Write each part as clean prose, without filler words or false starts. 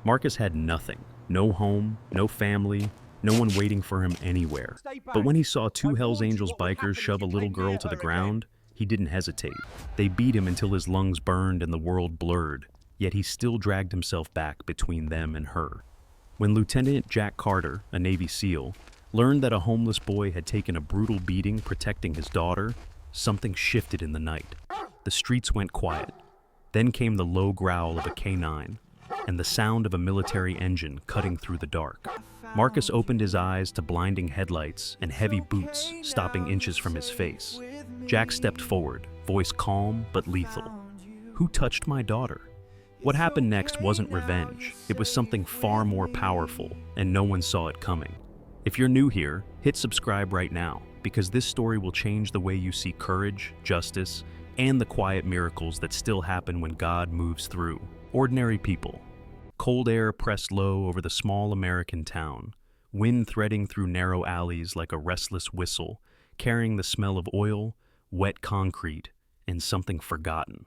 Marcus had nothing. No home, no family, no one waiting for him anywhere. But when he saw two Hells Angels bikers shove a little girl to the ground, he didn't hesitate. They beat him until his lungs burned and the world blurred, yet he still dragged himself back between them and her. When Lieutenant Jack Carter, a Navy SEAL, learned that a homeless boy had taken a brutal beating protecting his daughter, something shifted in the night. The streets went quiet. Then came the low growl of a K9 and the sound of a military engine cutting through the dark. Marcus opened his eyes to blinding headlights and heavy boots stopping inches from his face. Jack stepped forward, voice calm but lethal. "Who touched my daughter?" What happened next wasn't revenge. It was something far more powerful, and no one saw it coming. If you're new here, hit subscribe right now, because this story will change the way you see courage, justice, and the quiet miracles that still happen when God moves through ordinary people. Cold air pressed low over the small American town, wind threading through narrow alleys like a restless whistle, carrying the smell of oil, wet concrete, and something forgotten.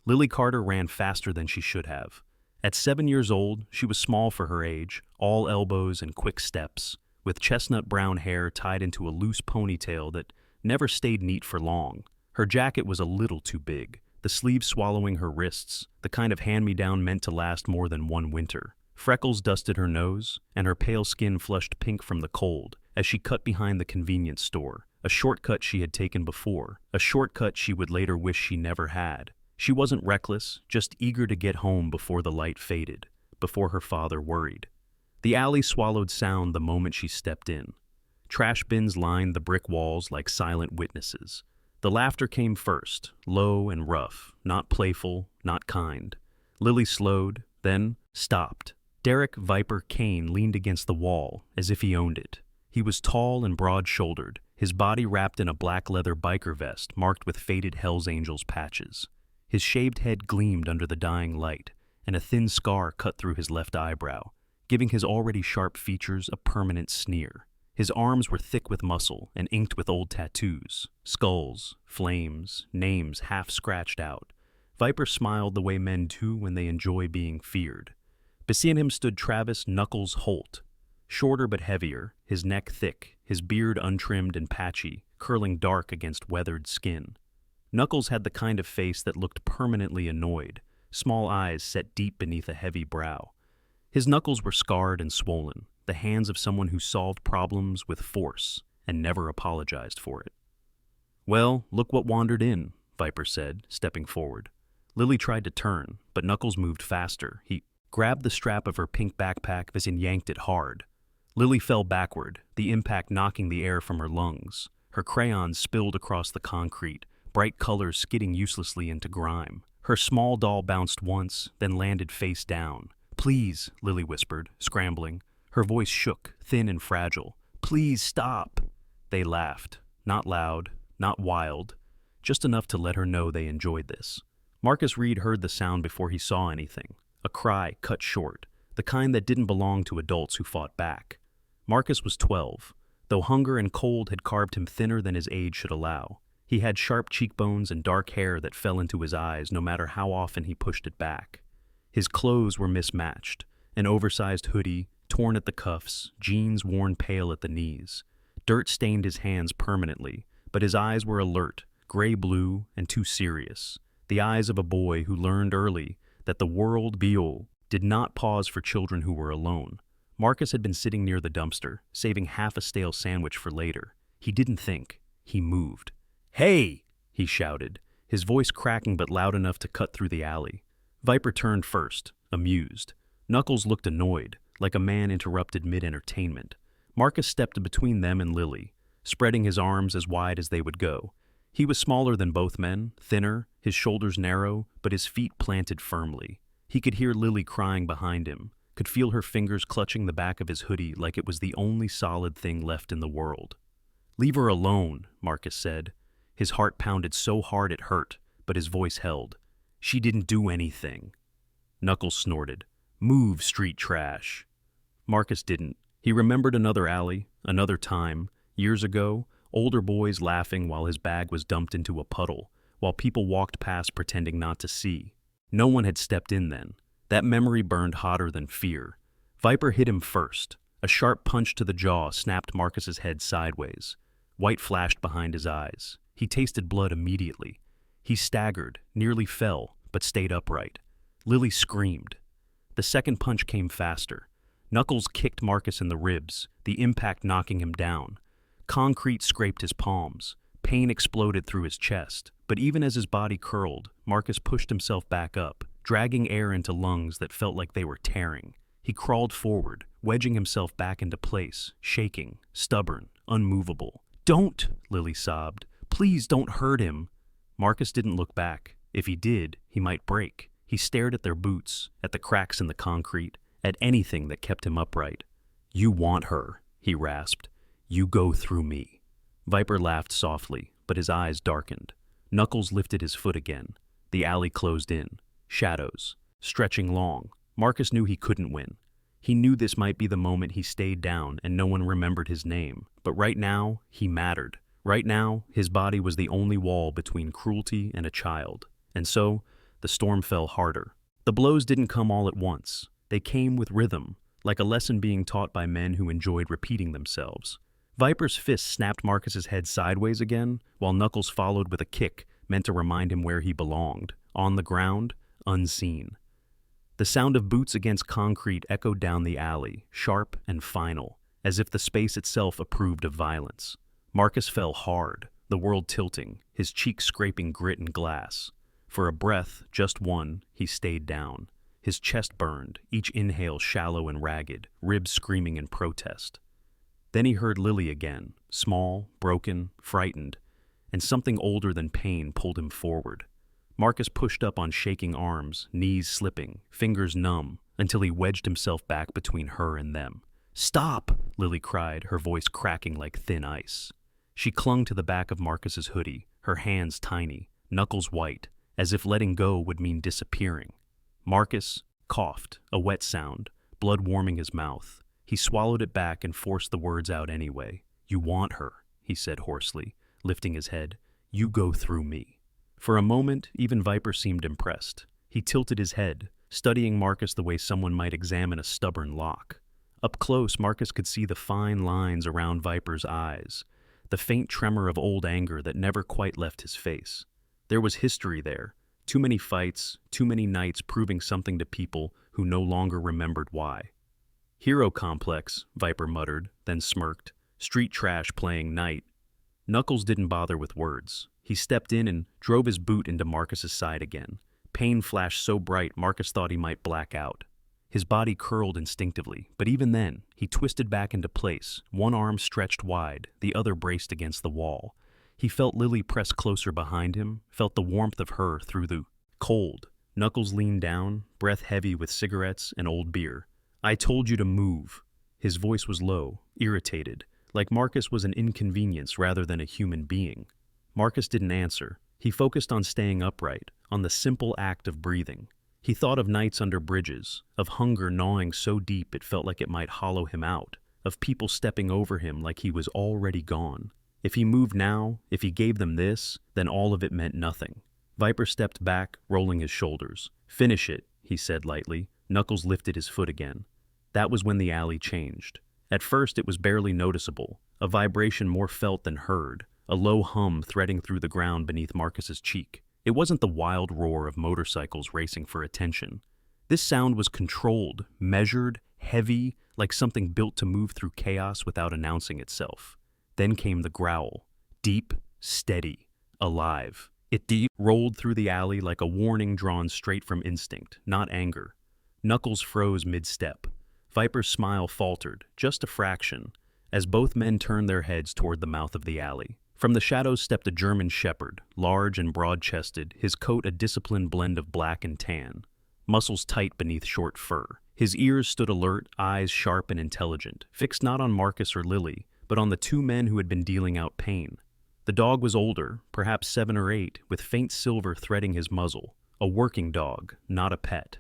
Lily Carter ran faster than she should have. At 7 years old, she was small for her age, all elbows and quick steps, with chestnut brown hair tied into a loose ponytail that never stayed neat for long. Her jacket was a little too big, the sleeves swallowing her wrists, the kind of hand-me-down meant to last more than one winter. Freckles dusted her nose, and her pale skin flushed pink from the cold as she cut behind the convenience store, a shortcut she had taken before, a shortcut she would later wish she never had. She wasn't reckless, just eager to get home before the light faded, before her father worried. The alley swallowed sound the moment she stepped in. Trash bins lined the brick walls like silent witnesses. The laughter came first, low and rough, not playful, not kind. Lily slowed, then stopped. Derek Viper Kane leaned against the wall, as if he owned it. He was tall and broad-shouldered, his body wrapped in a black leather biker vest marked with faded Hells Angels patches. His shaved head gleamed under the dying light, and a thin scar cut through his left eyebrow, giving his already sharp features a permanent sneer. His arms were thick with muscle and inked with old tattoos, skulls, flames, names half scratched out. Viper smiled the way men do when they enjoy being feared. Beside him stood Travis Knuckles Holt, shorter but heavier, his neck thick, his beard untrimmed and patchy, curling dark against weathered skin. Knuckles had the kind of face that looked permanently annoyed, small eyes set deep beneath a heavy brow. His knuckles were scarred and swollen, the hands of someone who solved problems with force and never apologized for it. "Well, look what wandered in," Viper said, stepping forward. Lily tried to turn, but Knuckles moved faster. He grabbed the strap of her pink backpack and yanked it hard. Lily fell backward, the impact knocking the air from her lungs. Her crayons spilled across the concrete, bright colors skidding uselessly into grime. Her small doll bounced once, then landed face down. "Please," Lily whispered, scrambling. Her voice shook, thin and fragile. "Please stop." They laughed, not loud, not wild, just enough to let her know they enjoyed this. Marcus Reed heard the sound before he saw anything, a cry cut short, the kind that didn't belong to adults who fought back. Marcus was 12, though hunger and cold had carved him thinner than his age should allow. He had sharp cheekbones and dark hair that fell into his eyes no matter how often he pushed it back. His clothes were mismatched, an oversized hoodie, torn at the cuffs, jeans worn pale at the knees. Dirt stained his hands permanently, but his eyes were alert, gray-blue, and too serious. The eyes of a boy who learned early that the world did not pause for children who were alone. Marcus had been sitting near the dumpster, saving half a stale sandwich for later. He didn't think. He moved. "Hey!" he shouted, his voice cracking but loud enough to cut through the alley. Viper turned first, amused. Knuckles looked annoyed, like a man interrupted mid-entertainment. Marcus stepped between them and Lily, spreading his arms as wide as they would go. He was smaller than both men, thinner, his shoulders narrow, but his feet planted firmly. He could hear Lily crying behind him, could feel her fingers clutching the back of his hoodie like it was the only solid thing left in the world. "Leave her alone," Marcus said. His heart pounded so hard it hurt, but his voice held. "She didn't do anything." Knuckles snorted. "Move, street trash." Marcus didn't. He remembered another alley, another time, years ago, older boys laughing while his bag was dumped into a puddle, while people walked past pretending not to see. No one had stepped in then. That memory burned hotter than fear. Viper hit him first. A sharp punch to the jaw snapped Marcus's head sideways. White flashed behind his eyes. He tasted blood immediately. He staggered, nearly fell, but stayed upright. Lily screamed. The second punch came faster. Knuckles kicked Marcus in the ribs, the impact knocking him down. Concrete scraped his palms. Pain exploded through his chest, but even as his body curled, Marcus pushed himself back up, dragging air into lungs that felt like they were tearing. He crawled forward, wedging himself back into place, shaking, stubborn, unmovable. "Don't!" Lily sobbed. "Please don't hurt him." Marcus didn't look back. If he did, he might break. He stared at their boots, at the cracks in the concrete, at anything that kept him upright. "You want her," he rasped. "You go through me." Viper laughed softly, but his eyes darkened. Knuckles lifted his foot again. The alley closed in. Shadows, stretching long. Marcus knew he couldn't win. He knew this might be the moment he stayed down and no one remembered his name. But right now, he mattered. Right now, his body was the only wall between cruelty and a child. And so, the storm fell harder. The blows didn't come all at once. They came with rhythm, like a lesson being taught by men who enjoyed repeating themselves. Viper's fist snapped Marcus's head sideways again, while Knuckles followed with a kick meant to remind him where he belonged, on the ground, unseen. The sound of boots against concrete echoed down the alley, sharp and final, as if the space itself approved of violence. Marcus fell hard, the world tilting, his cheeks scraping grit and glass. For a breath, just one, he stayed down. His chest burned, each inhale shallow and ragged, ribs screaming in protest. Then he heard Lily again, small, broken, frightened, and something older than pain pulled him forward. Marcus pushed up on shaking arms, knees slipping, fingers numb, until he wedged himself back between her and them. "Stop!" Lily cried, her voice cracking like thin ice. She clung to the back of Marcus's hoodie, her hands tiny, knuckles white, as if letting go would mean disappearing. Marcus coughed, a wet sound, blood warming his mouth. He swallowed it back and forced the words out anyway. "You want her," he said hoarsely, lifting his head. "You go through me." For a moment, even Viper seemed impressed. He tilted his head, studying Marcus the way someone might examine a stubborn lock. Up close, Marcus could see the fine lines around Viper's eyes, the faint tremor of old anger that never quite left his face. There was history there. Too many fights, too many nights proving something to people who no longer remembered why. "Hero complex," Viper muttered, then smirked. "Street trash playing night." Knuckles didn't bother with words. He stepped in and drove his boot into Marcus's side again. Pain flashed so bright Marcus thought he might black out. His body curled instinctively, but even then, he twisted back into place, one arm stretched wide, the other braced against the wall. He felt Lily press closer behind him, felt the warmth of her through the cold. Knuckles leaned down, breath heavy with cigarettes and old beer. "I told you to move." His voice was low, irritated, like Marcus was an inconvenience rather than a human being. Marcus didn't answer. He focused on staying upright, on the simple act of breathing. He thought of nights under bridges, of hunger gnawing so deep it felt like it might hollow him out, of people stepping over him like he was already gone. If he moved now, if he gave them this, then all of it meant nothing. Viper stepped back, rolling his shoulders. "Finish it," he said lightly. Knuckles lifted his foot again. That was when the alley changed. At first it was barely noticeable, a vibration more felt than heard, a low hum threading through the ground beneath Marcus's cheek. It wasn't the wild roar of motorcycles racing for attention. This sound was controlled, measured, heavy, like something built to move through chaos without announcing itself. Then came the growl, deep, steady, alive. It rolled through the alley like a warning drawn straight from instinct, not anger. Knuckles froze mid-step. Viper's smile faltered, just a fraction, as both men turned their heads toward the mouth of the alley. From the shadows stepped a German shepherd, large and broad-chested, his coat a disciplined blend of black and tan, muscles tight beneath short fur. His ears stood alert, eyes sharp and intelligent, fixed not on Marcus or Lily, but on the two men who had been dealing out pain. The dog was older, perhaps 7 or 8, with faint silver threading his muzzle. A working dog, not a pet.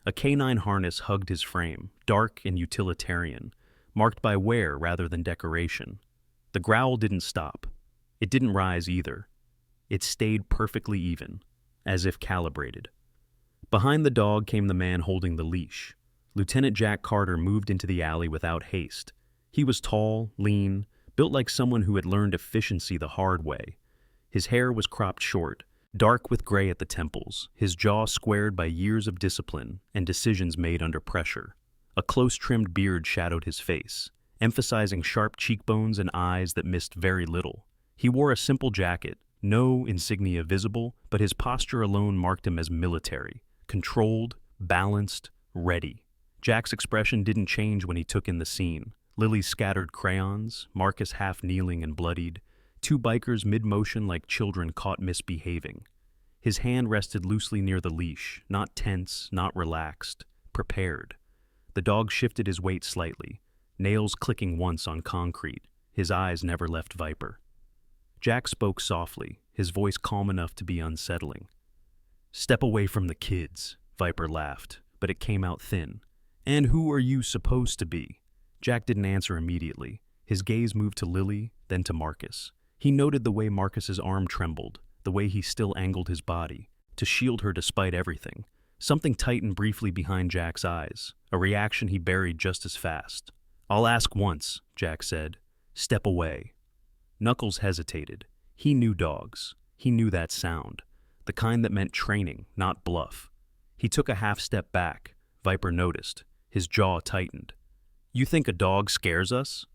A canine harness hugged his frame, dark and utilitarian, marked by wear rather than decoration. The growl didn't stop. It didn't rise either. It stayed perfectly even, as if calibrated. Behind the dog came the man holding the leash. Lieutenant Jack Carter moved into the alley without haste. He was tall, lean, built like someone who had learned efficiency the hard way. His hair was cropped short, dark with gray at the temples, his jaw squared by years of discipline and decisions made under pressure. A close-trimmed beard shadowed his face, emphasizing sharp cheekbones and eyes that missed very little. He wore a simple jacket, no insignia visible, but his posture alone marked him as military, controlled, balanced, ready. Jack's expression didn't change when he took in the scene. Lily's scattered crayons, Marcus half kneeling and bloodied, two bikers mid-motion like children caught misbehaving. His hand rested loosely near the leash, not tense, not relaxed, prepared. The dog shifted his weight slightly, nails clicking once on concrete. His eyes never left Viper. Jack spoke softly, his voice calm enough to be unsettling. "Step away from the kids," Viper laughed, but it came out thin. "And who are you supposed to be?" Jack didn't answer immediately. His gaze moved to Lily, then to Marcus. He noted the way Marcus's arm trembled, the way he still angled his body, to shield her despite everything. Something tightened briefly behind Jack's eyes, a reaction he buried just as fast. "I'll ask once," Jack said. "Step away." Knuckles hesitated. He knew dogs. He knew that sound, the kind that meant training, not bluff. He took a half step back. Viper noticed. His jaw tightened. "You think a dog scares us?"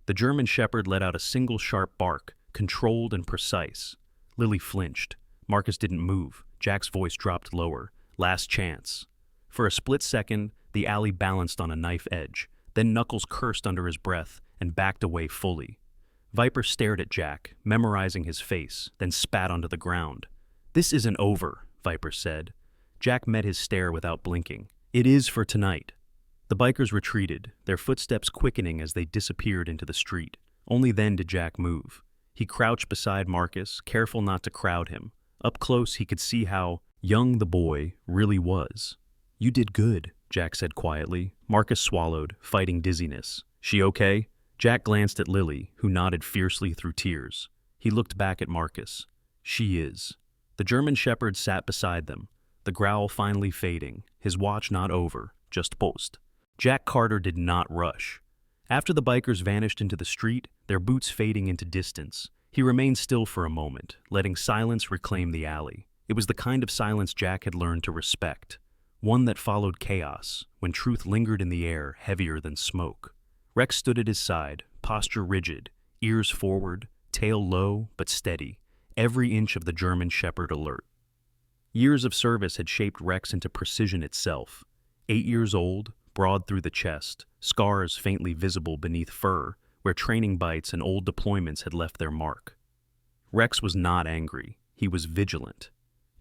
The German Shepherd let out a single sharp bark, controlled and precise. Lily flinched. Marcus didn't move. Jack's voice dropped lower. "Last chance." For a split second, the alley balanced on a knife edge. Then Knuckles cursed under his breath and backed away fully. Viper stared at Jack, memorizing his face, then spat onto the ground. "This isn't over," Viper said. Jack met his stare without blinking. "It is for tonight." The bikers retreated, their footsteps quickening as they disappeared into the street. Only then did Jack move. He crouched beside Marcus, careful not to crowd him. Up close, he could see how young the boy really was. "You did good," Jack said quietly. Marcus swallowed, fighting dizziness. "She okay?" Jack glanced at Lily, who nodded fiercely through tears. He looked back at Marcus. "She is." The German Shepherd sat beside them, the growl finally fading, his watch not over, just post. Jack Carter did not rush. After the bikers vanished into the street, their boots fading into distance, he remained still for a moment, letting silence reclaim the alley. It was the kind of silence Jack had learned to respect, one that followed chaos, when truth lingered in the air heavier than smoke. Rex stood at his side, posture rigid, ears forward, tail low but steady, every inch of the German Shepherd alert. Years of service had shaped Rex into precision itself. 8 years old, broad through the chest, scars faintly visible beneath fur, where training bites and old deployments had left their mark. Rex was not angry. He was vigilant.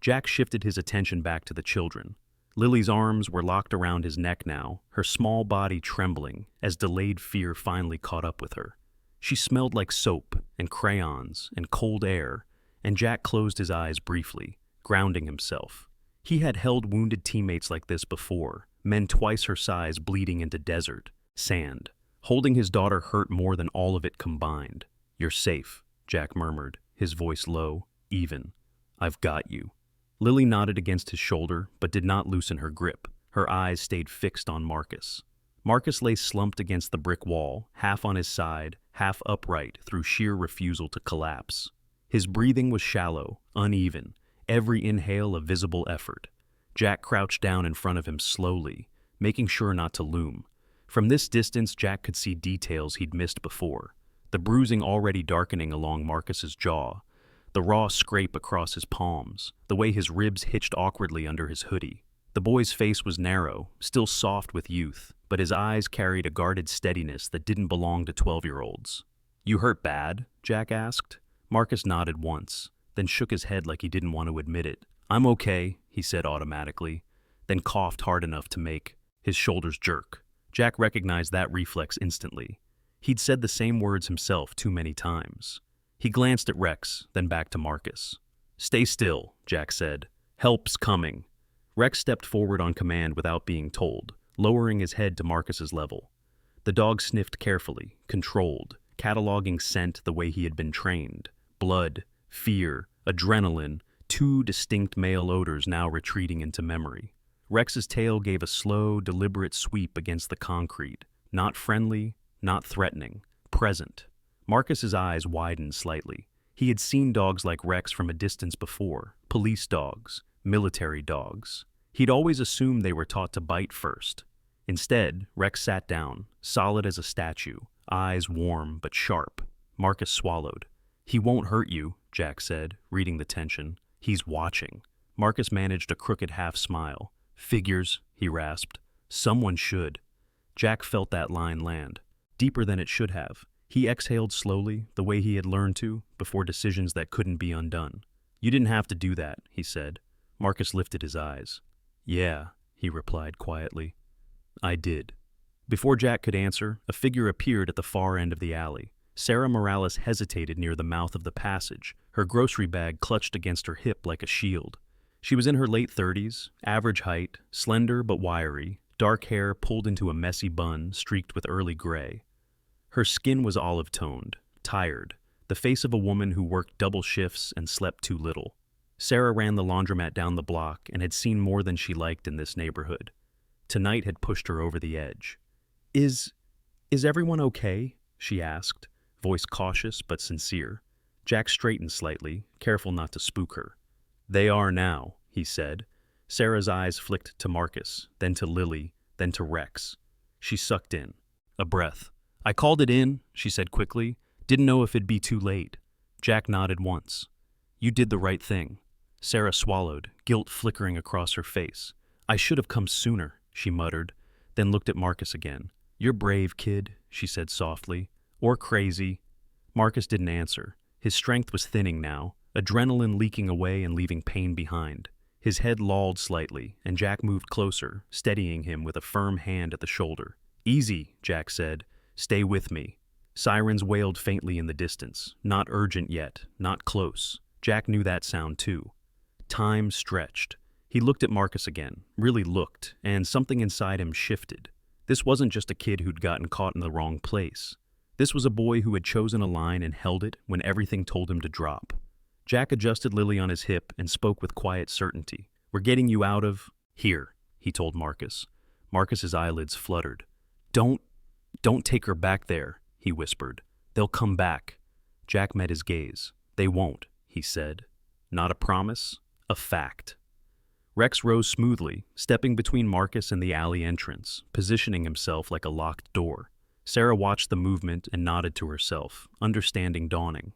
Jack shifted his attention back to the children. Lily's arms were locked around his neck now, her small body trembling as delayed fear finally caught up with her. She smelled like soap and crayons and cold air, and Jack closed his eyes briefly, grounding himself. He had held wounded teammates like this before, men twice her size bleeding into desert, sand. Holding his daughter hurt more than all of it combined. "You're safe," Jack murmured, his voice low, even. "I've got you." Lily nodded against his shoulder, but did not loosen her grip. Her eyes stayed fixed on Marcus. Marcus lay slumped against the brick wall, half on his side, half upright through sheer refusal to collapse. His breathing was shallow, uneven, every inhale a visible effort. Jack crouched down in front of him slowly, making sure not to loom. From this distance, Jack could see details he'd missed before. The bruising already darkening along Marcus's jaw, the raw scrape across his palms, the way his ribs hitched awkwardly under his hoodie. The boy's face was narrow, still soft with youth, but his eyes carried a guarded steadiness that didn't belong to 12-year-olds. "You hurt bad?" Jack asked. Marcus nodded once, then shook his head like he didn't want to admit it. "I'm okay," he said automatically, then coughed hard enough to make his shoulders jerk. Jack recognized that reflex instantly. He'd said the same words himself too many times. He glanced at Rex, then back to Marcus. "Stay still," Jack said. "Help's coming." Rex stepped forward on command without being told, lowering his head to Marcus's level. The dog sniffed carefully, controlled, cataloging scent the way he had been trained. Blood, fear, adrenaline, two distinct male odors now retreating into memory. Rex's tail gave a slow, deliberate sweep against the concrete. Not friendly, not threatening, present. Marcus's eyes widened slightly. He had seen dogs like Rex from a distance before, police dogs, military dogs. He'd always assumed they were taught to bite first. Instead, Rex sat down, solid as a statue, eyes warm but sharp. Marcus swallowed. "He won't hurt you," Jack said, reading the tension. "He's watching." Marcus managed a crooked half-smile. "Figures," he rasped. "Someone should." Jack felt that line land, deeper than it should have. He exhaled slowly, the way he had learned to, before decisions that couldn't be undone. "You didn't have to do that," he said. Marcus lifted his eyes. "Yeah," he replied quietly. "I did." Before Jack could answer, a figure appeared at the far end of the alley. Sarah Morales hesitated near the mouth of the passage, her grocery bag clutched against her hip like a shield. She was in her late 30s, average height, slender but wiry, dark hair pulled into a messy bun streaked with early gray. Her skin was olive-toned, tired, the face of a woman who worked double shifts and slept too little. Sarah ran the laundromat down the block and had seen more than she liked in this neighborhood. Tonight had pushed her over the edge. Is everyone okay?" she asked, voice cautious but sincere. Jack straightened slightly, careful not to spook her. "They are now," he said. Sarah's eyes flicked to Marcus, then to Lily, then to Rex. She sucked in a breath. "I called it in," she said quickly. "Didn't know if it'd be too late." Jack nodded once. "You did the right thing." Sarah swallowed, guilt flickering across her face. "I should have come sooner," she muttered, then looked at Marcus again. "You're brave, kid," she said softly. "Or crazy." Marcus didn't answer. His strength was thinning now, adrenaline leaking away and leaving pain behind. His head lolled slightly, and Jack moved closer, steadying him with a firm hand at the shoulder. "Easy," Jack said. "Stay with me." Sirens wailed faintly in the distance, not urgent yet, not close. Jack knew that sound too. Time stretched. He looked at Marcus again, really looked, and something inside him shifted. This wasn't just a kid who'd gotten caught in the wrong place. This was a boy who had chosen a line and held it when everything told him to drop. Jack adjusted Lily on his hip and spoke with quiet certainty. "We're getting you out of here," he told Marcus. Marcus's eyelids fluttered. Don't take her back there," he whispered. "They'll come back." Jack met his gaze. "They won't," he said. Not a promise, a fact. Rex rose smoothly, stepping between Marcus and the alley entrance, positioning himself like a locked door. Sarah watched the movement and nodded to herself, understanding dawning.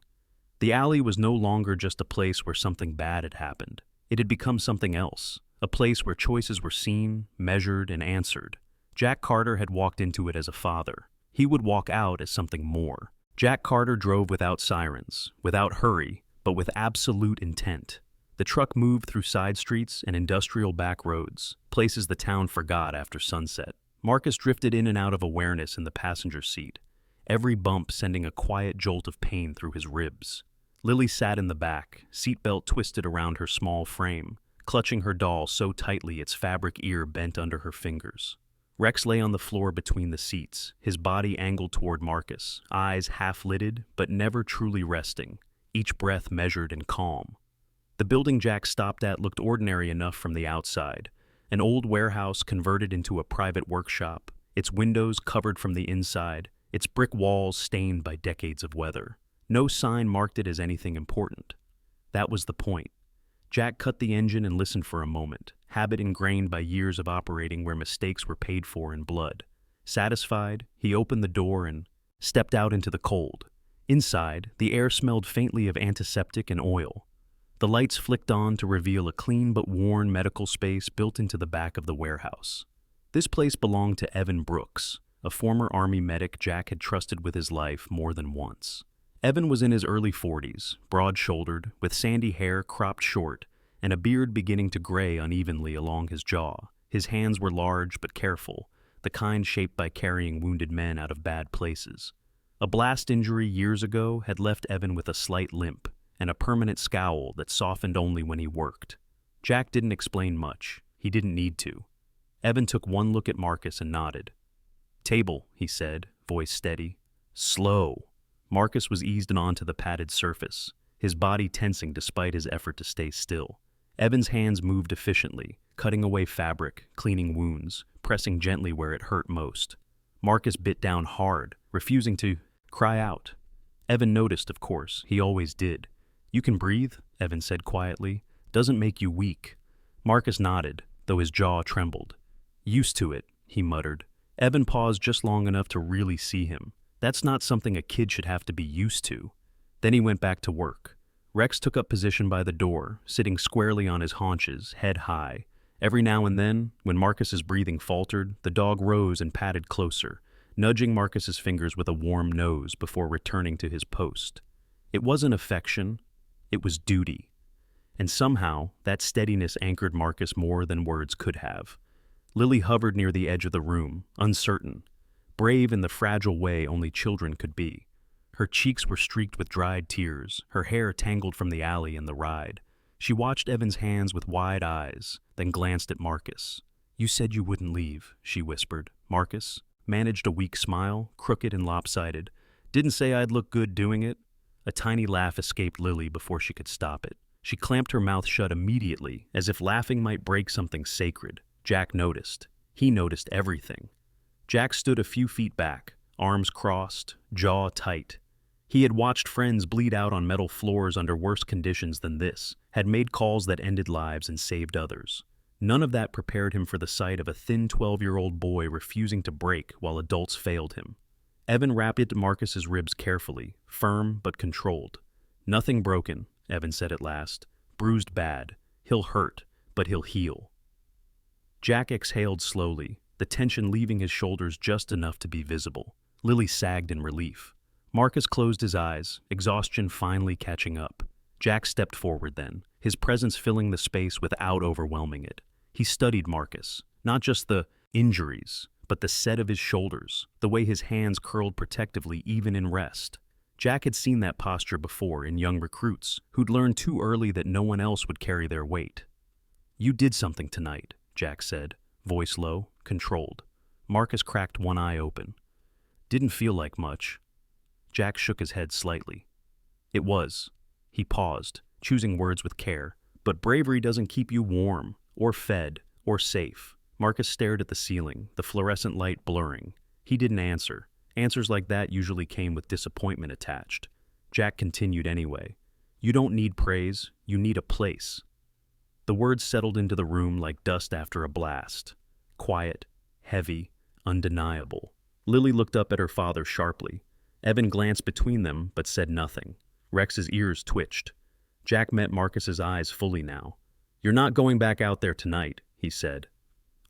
The alley was no longer just a place where something bad had happened. It had become something else, a place where choices were seen, measured, and answered. Jack Carter had walked into it as a father. He would walk out as something more. Jack Carter drove without sirens, without hurry, but with absolute intent. The truck moved through side streets and industrial back roads, places the town forgot after sunset. Marcus drifted in and out of awareness in the passenger seat, every bump sending a quiet jolt of pain through his ribs. Lily sat in the back, seatbelt twisted around her small frame, clutching her doll so tightly its fabric ear bent under her fingers. Rex lay on the floor between the seats, his body angled toward Marcus, eyes half-lidded but never truly resting, each breath measured and calm. The building Jack stopped at looked ordinary enough from the outside, an old warehouse converted into a private workshop, its windows covered from the inside, its brick walls stained by decades of weather. No sign marked it as anything important. That was the point. Jack cut the engine and listened for a moment, habit ingrained by years of operating where mistakes were paid for in blood. Satisfied, he opened the door and stepped out into the cold. Inside, the air smelled faintly of antiseptic and oil. The lights flicked on to reveal a clean but worn medical space built into the back of the warehouse. This place belonged to Evan Brooks, a former Army medic Jack had trusted with his life more than once. Evan was in his early 40s, broad-shouldered, with sandy hair cropped short, and a beard beginning to gray unevenly along his jaw. His hands were large but careful, the kind shaped by carrying wounded men out of bad places. A blast injury years ago had left Evan with a slight limp, and a permanent scowl that softened only when he worked. Jack didn't explain much. He didn't need to. Evan took one look at Marcus and nodded. "Table," he said, voice steady. "Slow." Marcus was eased onto the padded surface, his body tensing despite his effort to stay still. Evan's hands moved efficiently, cutting away fabric, cleaning wounds, pressing gently where it hurt most. Marcus bit down hard, refusing to cry out. Evan noticed, of course. He always did. "You can breathe," Evan said quietly. "Doesn't make you weak." Marcus nodded, though his jaw trembled. "Used to it," he muttered. Evan paused just long enough to really see him. That's not something a kid should have to be used to. Then he went back to work. Rex took up position by the door, sitting squarely on his haunches, head high. Every now and then, when Marcus's breathing faltered, the dog rose and patted closer, nudging Marcus's fingers with a warm nose before returning to his post. It wasn't affection, it was duty. And somehow, that steadiness anchored Marcus more than words could have. Lily hovered near the edge of the room, uncertain, brave in the fragile way only children could be. Her cheeks were streaked with dried tears, her hair tangled from the alley and the ride. She watched Evan's hands with wide eyes, then glanced at Marcus. "You said you wouldn't leave," she whispered. Marcus managed a weak smile, crooked and lopsided. "Didn't say I'd look good doing it." A tiny laugh escaped Lily before she could stop it. She clamped her mouth shut immediately, as if laughing might break something sacred. Jack noticed. He noticed everything. Jack stood a few feet back, arms crossed, jaw tight. He had watched friends bleed out on metal floors under worse conditions than this, had made calls that ended lives and saved others. None of that prepared him for the sight of a thin 12-year-old boy refusing to break while adults failed him. Evan wrapped into Marcus's ribs carefully, firm but controlled. "Nothing broken," Evan said at last. "Bruised bad. He'll hurt, but he'll heal." Jack exhaled slowly, the tension leaving his shoulders just enough to be visible. Lily sagged in relief. Marcus closed his eyes, exhaustion finally catching up. Jack stepped forward then, his presence filling the space without overwhelming it. He studied Marcus, not just the injuries, but the set of his shoulders, the way his hands curled protectively even in rest. Jack had seen that posture before in young recruits, who'd learned too early that no one else would carry their weight. "You did something tonight," Jack said, voice low, controlled. Marcus cracked one eye open. "Didn't feel like much." Jack shook his head slightly. "It was." He paused, choosing words with care. "But bravery doesn't keep you warm, or fed, or safe." Marcus stared at the ceiling, the fluorescent light blurring. He didn't answer. Answers like that usually came with disappointment attached. Jack continued anyway. "You don't need praise, you need a place." The words settled into the room like dust after a blast. Quiet, heavy, undeniable. Lily looked up at her father sharply. Evan glanced between them, but said nothing. Rex's ears twitched. Jack met Marcus's eyes fully now. "You're not going back out there tonight," he said.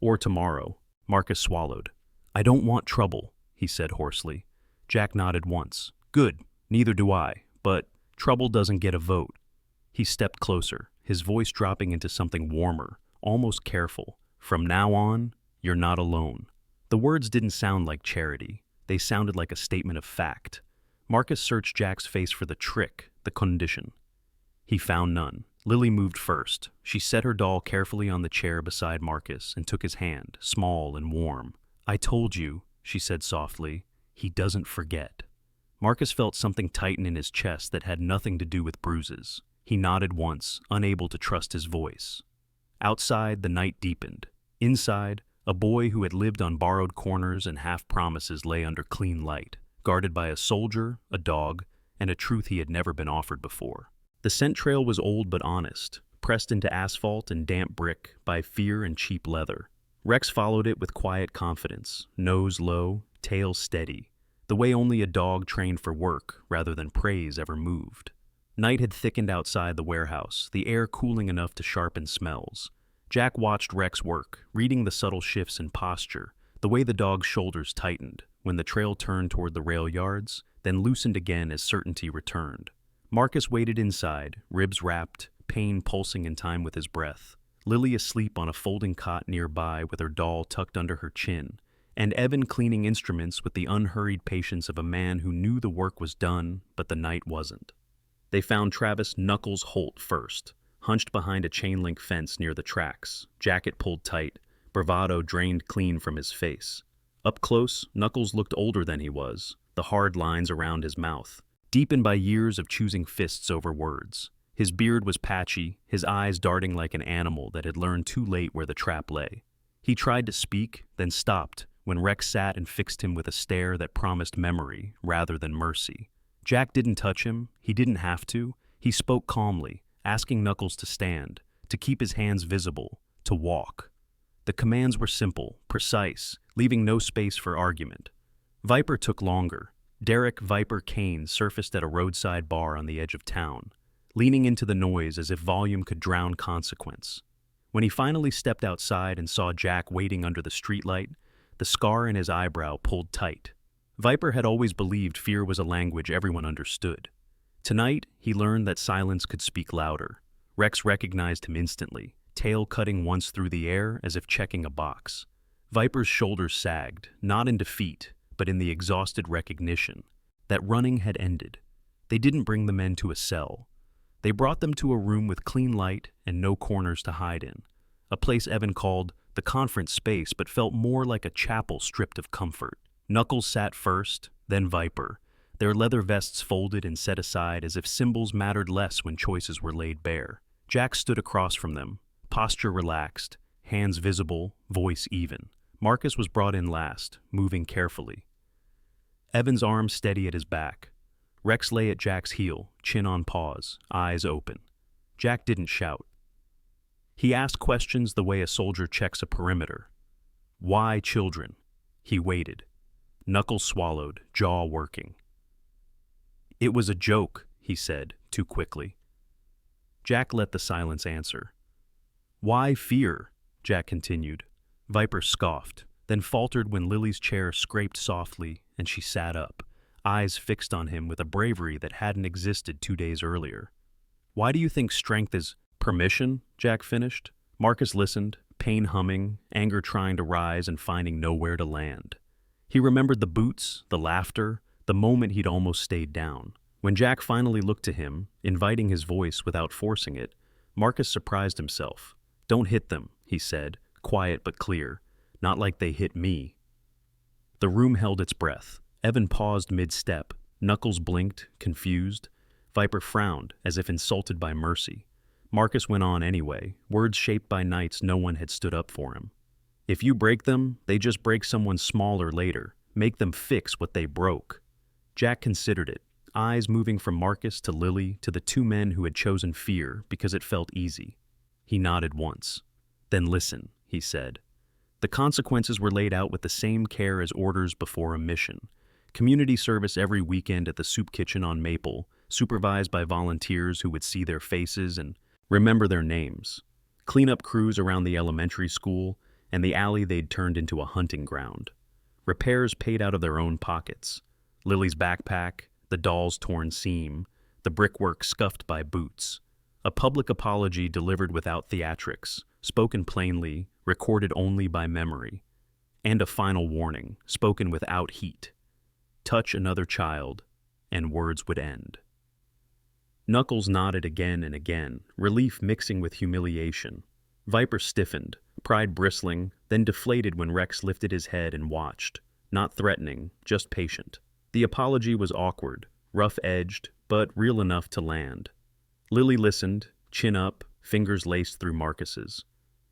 "Or tomorrow." Marcus swallowed. "I don't want trouble," he said hoarsely. Jack nodded once. "Good, neither do I, but trouble doesn't get a vote." He stepped closer, his voice dropping into something warmer, almost careful. "From now on, you're not alone." The words didn't sound like charity. They sounded like a statement of fact. Marcus searched Jack's face for the trick, the condition. He found none. Lily moved first. She set her doll carefully on the chair beside Marcus and took his hand, small and warm. "I told you," she said softly, "he doesn't forget." Marcus felt something tighten in his chest that had nothing to do with bruises. He nodded once, unable to trust his voice. Outside, the night deepened. Inside, a boy who had lived on borrowed corners and half-promises lay under clean light, guarded by a soldier, a dog, and a truth he had never been offered before. The scent trail was old but honest, pressed into asphalt and damp brick by fear and cheap leather. Rex followed it with quiet confidence, nose low, tail steady, the way only a dog trained for work rather than praise ever moved. Night had thickened outside the warehouse, the air cooling enough to sharpen smells. Jack watched Rex work, reading the subtle shifts in posture, the way the dog's shoulders tightened when the trail turned toward the rail yards, then loosened again as certainty returned. Marcus waited inside, ribs wrapped, pain pulsing in time with his breath. Lily asleep on a folding cot nearby with her doll tucked under her chin, and Evan cleaning instruments with the unhurried patience of a man who knew the work was done, but the night wasn't. They found Travis Knuckles Holt first, hunched behind a chain-link fence near the tracks, jacket pulled tight, bravado drained clean from his face. Up close, Knuckles looked older than he was, the hard lines around his mouth, deepened by years of choosing fists over words. His beard was patchy, his eyes darting like an animal that had learned too late where the trap lay. He tried to speak, then stopped, when Rex sat and fixed him with a stare that promised memory rather than mercy. Jack didn't touch him, he didn't have to. He spoke calmly, asking Knuckles to stand, to keep his hands visible, to walk. The commands were simple, precise, leaving no space for argument. Viper took longer. Derek Viper Kane surfaced at a roadside bar on the edge of town, leaning into the noise as if volume could drown consequence. When he finally stepped outside and saw Jack waiting under the streetlight, the scar in his eyebrow pulled tight. Viper had always believed fear was a language everyone understood. Tonight, he learned that silence could speak louder. Rex recognized him instantly, tail cutting once through the air as if checking a box. Viper's shoulders sagged, not in defeat, but in the exhausted recognition that running had ended. They didn't bring the men to a cell. They brought them to a room with clean light and no corners to hide in, a place Evan called the conference space but felt more like a chapel stripped of comfort. Knuckles sat first, then Viper, their leather vests folded and set aside as if symbols mattered less when choices were laid bare. Jack stood across from them, posture relaxed, hands visible, voice even. Marcus was brought in last, moving carefully. Evan's arm steady at his back. Rex lay at Jack's heel, chin on paws, eyes open. Jack didn't shout. He asked questions the way a soldier checks a perimeter. Why children? He waited. Knuckles swallowed, jaw working. It was a joke, he said, too quickly. Jack let the silence answer. Why fear? Jack continued. Viper scoffed, then faltered when Lily's chair scraped softly and she sat up, eyes fixed on him with a bravery that hadn't existed 2 days earlier. Why do you think strength is permission? Jack finished. Marcus listened, pain humming, anger trying to rise and finding nowhere to land. He remembered the boots, the laughter, the moment he'd almost stayed down. When Jack finally looked to him, inviting his voice without forcing it, Marcus surprised himself. Don't hit them, he said, quiet but clear. Not like they hit me. The room held its breath. Evan paused mid-step. Knuckles blinked, confused. Viper frowned, as if insulted by mercy. Marcus went on anyway, words shaped by nights no one had stood up for him. If you break them, they just break someone smaller later. Make them fix what they broke. Jack considered it, eyes moving from Marcus to Lily to the two men who had chosen fear because it felt easy. He nodded once. Then listen, he said. The consequences were laid out with the same care as orders before a mission. Community service every weekend at the soup kitchen on Maple, supervised by volunteers who would see their faces and remember their names. Cleanup crews around the elementary school and the alley they'd turned into a hunting ground. Repairs paid out of their own pockets. Lily's backpack, the doll's torn seam, the brickwork scuffed by boots. A public apology delivered without theatrics, spoken plainly, recorded only by memory. And a final warning, spoken without heat. Touch another child, and words would end. Knuckles nodded again and again, relief mixing with humiliation. Viper stiffened, pride bristling, then deflated when Rex lifted his head and watched, not threatening, just patient. The apology was awkward, rough-edged, but real enough to land. Lily listened, chin up, fingers laced through Marcus's.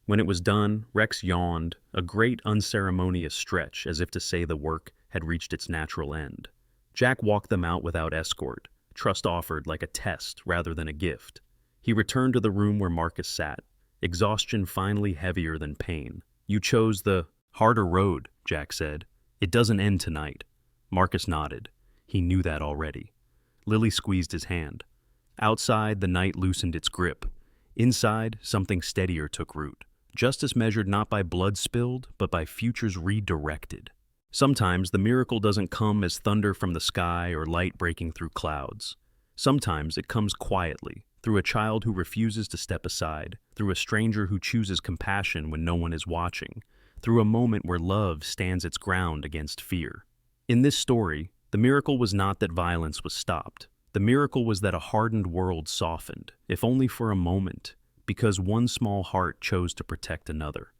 When it was done, Rex yawned, a great unceremonious stretch as if to say the work had reached its natural end. Jack walked them out without escort, trust offered like a test rather than a gift. He returned to the room where Marcus sat, exhaustion finally heavier than pain. You chose the harder road, Jack said. It doesn't end tonight. Marcus nodded. He knew that already. Lily squeezed his hand. Outside, the night loosened its grip. Inside, something steadier took root. Justice measured not by blood spilled, but by futures redirected. Sometimes the miracle doesn't come as thunder from the sky or light breaking through clouds. Sometimes it comes quietly, through a child who refuses to step aside, through a stranger who chooses compassion when no one is watching, through a moment where love stands its ground against fear. In this story, the miracle was not that violence was stopped. The miracle was that a hardened world softened, if only for a moment, because one small heart chose to protect another.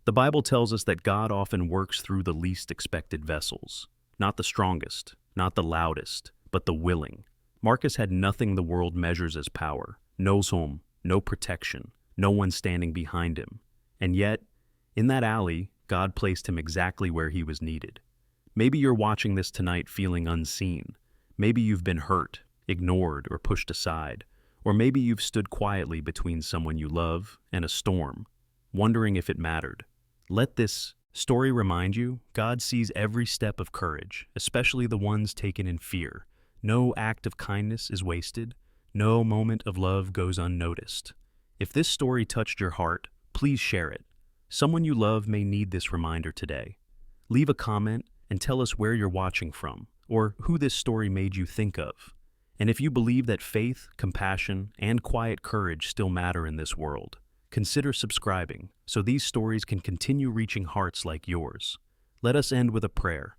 The Bible tells us that God often works through the least expected vessels, not the strongest, not the loudest, but the willing. Marcus had nothing the world measures as power, no home, no protection, no one standing behind him. And yet, in that alley, God placed him exactly where he was needed. Maybe you're watching this tonight feeling unseen. Maybe you've been hurt, ignored, or pushed aside. Or maybe you've stood quietly between someone you love and a storm, wondering if it mattered. Let this story remind you, God sees every step of courage, especially the ones taken in fear. No act of kindness is wasted. No moment of love goes unnoticed. If this story touched your heart, please share it. Someone you love may need this reminder today. Leave a comment and tell us where you're watching from, or who this story made you think of. And if you believe that faith, compassion, and quiet courage still matter in this world, consider subscribing so these stories can continue reaching hearts like yours. Let us end with a prayer.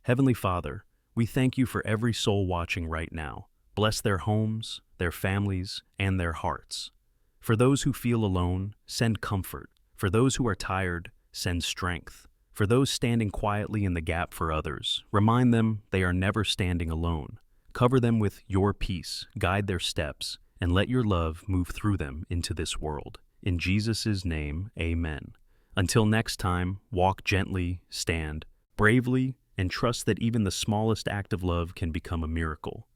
Heavenly Father, we thank you for every soul watching right now. Bless their homes, their families, and their hearts. For those who feel alone, send comfort. For those who are tired, send strength. For those standing quietly in the gap for others, remind them they are never standing alone. Cover them with your peace, guide their steps, and let your love move through them into this world. In Jesus' name, amen. Until next time, walk gently, stand bravely, and trust that even the smallest act of love can become a miracle.